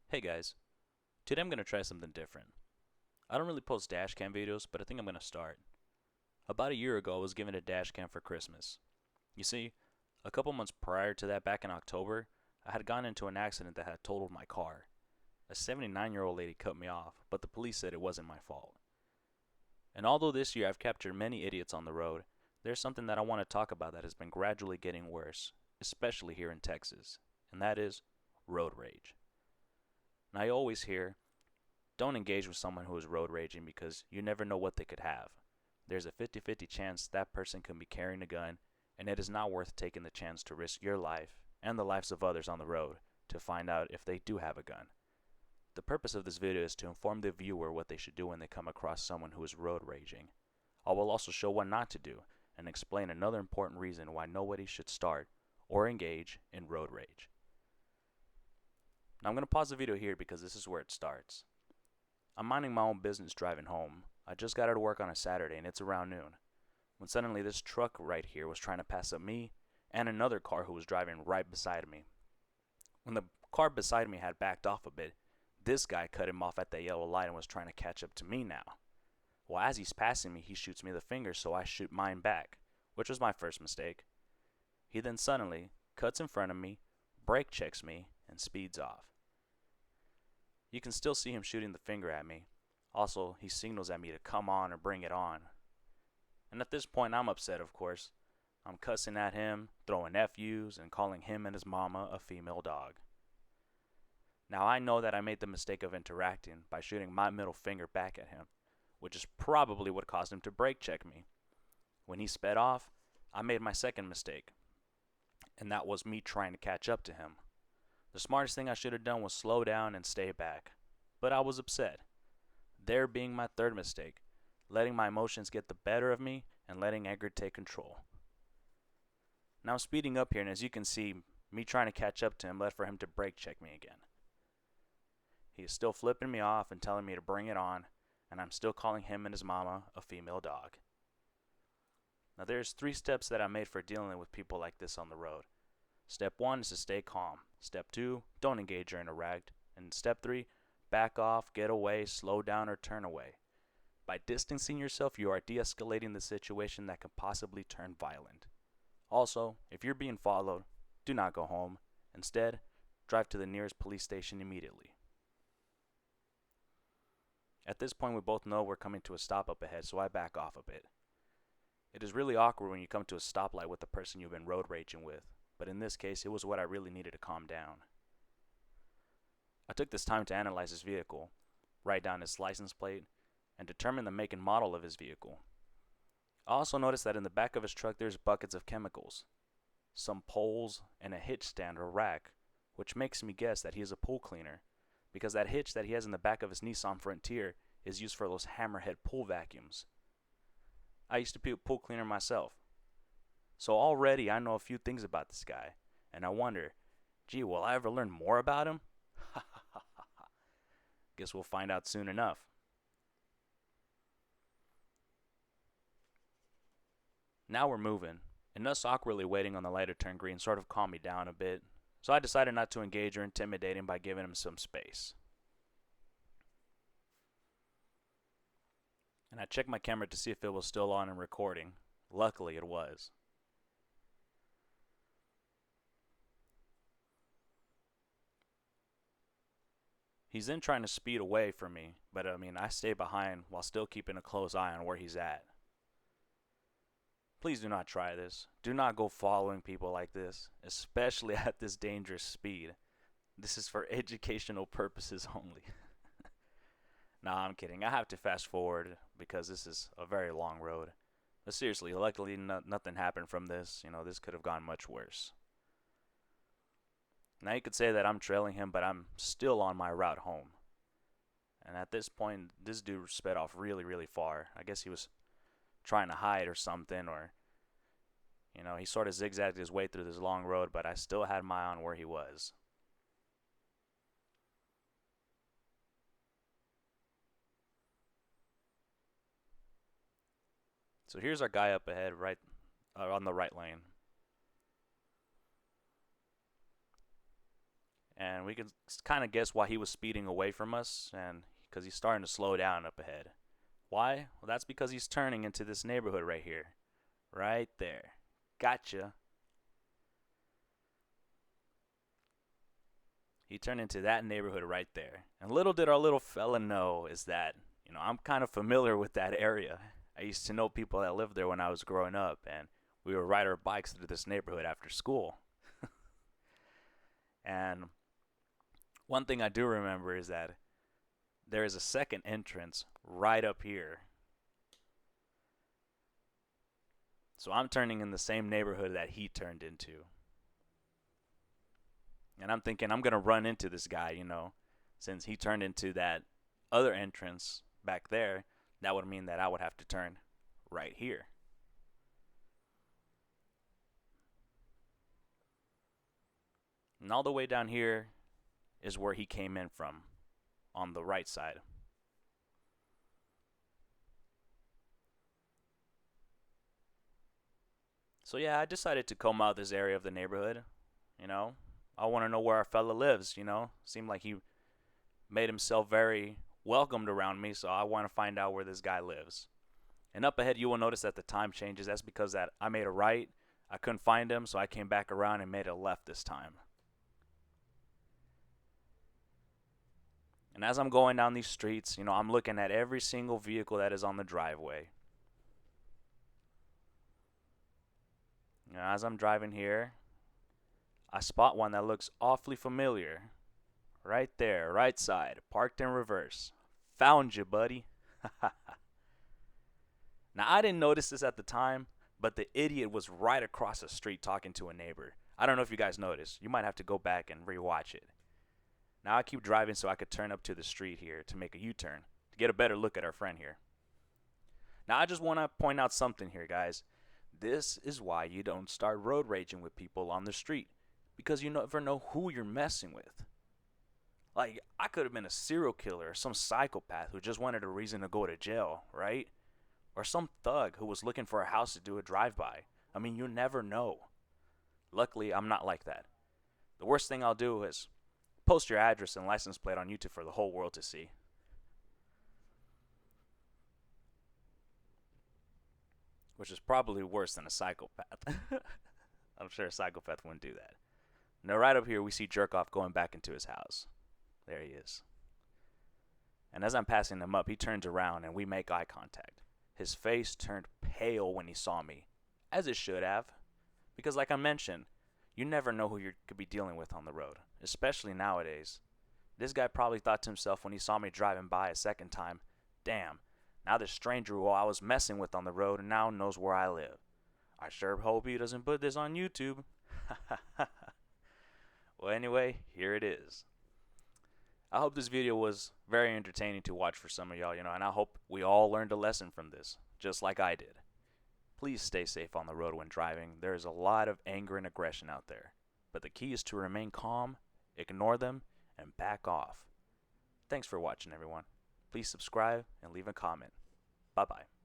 Hey guys, today I'm going to try something different. I don't really post dashcam videos, but I think I'm going to start. About a year ago, I was given a dashcam for Christmas. You see, a couple months prior to that, back in October, I had gotten into an accident that had totaled my car. A 79-year-old lady cut me off, but the police said it wasn't my fault. And although this year I've captured many idiots on the road, there's something that I want to talk about that has been gradually getting worse, especially here in Texas, and that is road rage. Now, I always hear, don't engage with someone who is road raging because you never know what they could have. There's a 50-50 chance that person could be carrying a gun, and it is not worth taking the chance to risk your life and the lives of others on the road to find out if they do have a gun. The purpose of this video is to inform the viewer what they should do when they come across someone who is road raging. I will also show what not to do and explain another important reason why nobody should start or engage in road rage. Now I'm going to pause the video here because this is where it starts. I'm minding my own business driving home. I just got out of work on a Saturday and it's around noon, when suddenly this truck right here was trying to pass up me and another car who was driving right beside me. When the car beside me had backed off a bit, this guy cut him off at the yellow light and was trying to catch up to me now. Well, as he's passing me, he shoots me the finger, so I shoot mine back, which was my first mistake. He then suddenly cuts in front of me, brake checks me, and speeds off. You can still see him shooting the finger at me. Also, he signals at me to come on or bring it on. And at this point, I'm upset, of course. I'm cussing at him, throwing FUs, and calling him and his mama a female dog. Now, I know that I made the mistake of interacting by shooting my middle finger back at him, which is probably what caused him to brake check me. When he sped off, I made my second mistake, and that was me trying to catch up to him. The smartest thing I should have done was slow down and stay back, but I was upset. There being my third mistake, letting my emotions get the better of me and letting anger take control. Now I'm speeding up here, and as you can see, me trying to catch up to him led for him to brake check me again. He is still flipping me off and telling me to bring it on, and I'm still calling him and his mama a female dog. Now there's 3 steps that I made for dealing with people like this on the road. Step 1 is to stay calm. Step 2, don't engage or interact. And step 3, back off, get away, slow down, or turn away. By distancing yourself, you are de-escalating the situation that could possibly turn violent. Also, if you're being followed, do not go home. Instead, drive to the nearest police station immediately. At this point, we both know we're coming to a stop up ahead, so I back off a bit. It is really awkward when you come to a stoplight with the person you've been road raging with, but in this case, it was what I really needed to calm down. I took this time to analyze his vehicle, write down his license plate, and determine the make and model of his vehicle. I also noticed that in the back of his truck there's buckets of chemicals, some poles, and a hitch stand or rack, which makes me guess that he is a pool cleaner, because that hitch that he has in the back of his Nissan Frontier is used for those hammerhead pool vacuums. I used to be a pool cleaner myself, so already I know a few things about this guy, and I wonder, gee, will I ever learn more about him? Guess we'll find out soon enough. Now we're moving, and us awkwardly waiting on the light to turn green sort of calmed me down a bit, so I decided not to engage or intimidate him by giving him some space. And I checked my camera to see if it was still on and recording. Luckily, it was. He's then trying to speed away from me, but I stay behind while still keeping a close eye on where he's at. Please do not try this. Do not go following people like this, especially at this dangerous speed. This is for educational purposes only. Nah, I'm kidding. I have to fast forward because this is a very long road. But seriously, luckily nothing happened from this. This could have gone much worse. Now you could say that I'm trailing him, but I'm still on my route home. And at this point, this dude sped off really, really far. I guess he was trying to hide or something, or he sort of zigzagged his way through this long road, but I still had my eye on where he was. So here's our guy up ahead, right on the right lane. and we could kind of guess why he was speeding away from us, and because he's starting to slow down up ahead. Why? Well, that's because he's turning into this neighborhood right here. Right there. Gotcha. He turned into that neighborhood right there. And little did our little fella know is that, I'm kind of familiar with that area. I used to know people that lived there when I was growing up, and we would ride our bikes through this neighborhood after school. And one thing I do remember is that there is a second entrance right up here. So I'm turning in the same neighborhood that he turned into. And I'm thinking I'm going to run into this guy, since he turned into that other entrance back there. That would mean that I would have to turn right here. And all the way down here is where he came in from, on the right side. So yeah, I decided to comb out this area of the neighborhood. I want to know where our fella lives. Seemed like he made himself very welcomed around me, so I want to find out where this guy lives. And up ahead, you will notice that the time changes. That's because that I made a right. I couldn't find him, so I came back around and made a left this time. And as I'm going down these streets, I'm looking at every single vehicle that is on the driveway. As I'm driving here, I spot one that looks awfully familiar. Right there, right side, parked in reverse. Found you, buddy. Now, I didn't notice this at the time, but the idiot was right across the street talking to a neighbor. I don't know if you guys noticed. You might have to go back and rewatch it. Now I keep driving so I could turn up to the street here to make a U-turn, to get a better look at our friend here. Now I just want to point out something here, guys. This is why you don't start road raging with people on the street, because you never know who you're messing with. Like, I could have been a serial killer or some psychopath who just wanted a reason to go to jail, right? Or some thug who was looking for a house to do a drive-by. I mean, you never know. Luckily, I'm not like that. The worst thing I'll do is post your address and license plate on YouTube for the whole world to see. Which is probably worse than a psychopath. I'm sure a psychopath wouldn't do that. Now, right up here, we see Jerkoff going back into his house. There he is. And as I'm passing him up, he turns around and we make eye contact. His face turned pale when he saw me, as it should have. Because like I mentioned, you never know who you could be dealing with on the road, especially nowadays. This guy probably thought to himself when he saw me driving by a second time, damn, now this stranger who I was messing with on the road now knows where I live. I sure hope he doesn't put this on YouTube. Well, anyway, here it is. I hope this video was very entertaining to watch for some of y'all, and I hope we all learned a lesson from this, just like I did. Please stay safe on the road when driving. There is a lot of anger and aggression out there, but the key is to remain calm, ignore them, and back off. Thanks for watching, everyone. Please subscribe and leave a comment. Bye-bye.